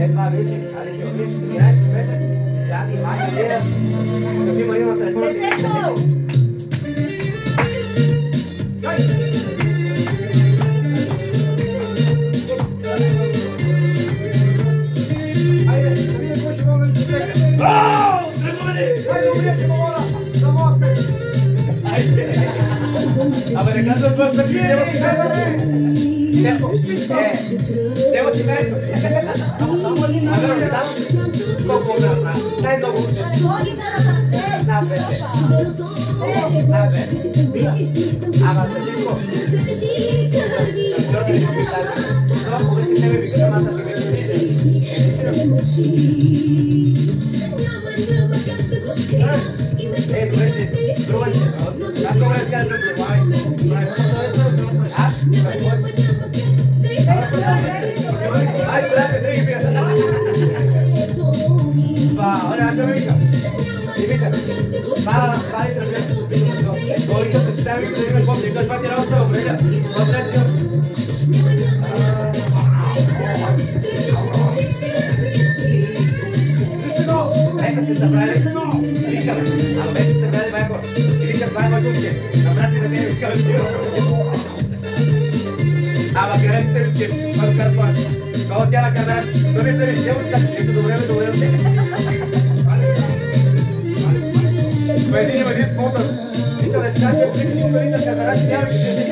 това беше, али се обиш, 11 метър, Джани, Ваня, Лея, Софи Марина на телефона си. Айде, да видим кой ще мога да се стегне. Браво! Тръгваме! Айде, обича мола, за моста. Айде! Абе, не казвам това с ти, няма ти казваме! Нема ти харесва. Само един колко да най-много напред. Ама за всичко. Това повече тебе ви казвам, аз добре, че струва се. Аз това не казвам, ahora se me invita. Va a ir ahorita te está viendo el coche, entonces va a tirar otra hombre, otra acción. No, esta se está frente. Dígame, a veces se va de bajo. Y dice, va a ir la práctica tiene que haber. Va a quedar este que va a buscar Juan. Todo ya la carrera. No me esperes, ya buscas esto doble. Pues tiene 10 puntos. Listo de chacho, es que tú me dices que agarras ya y se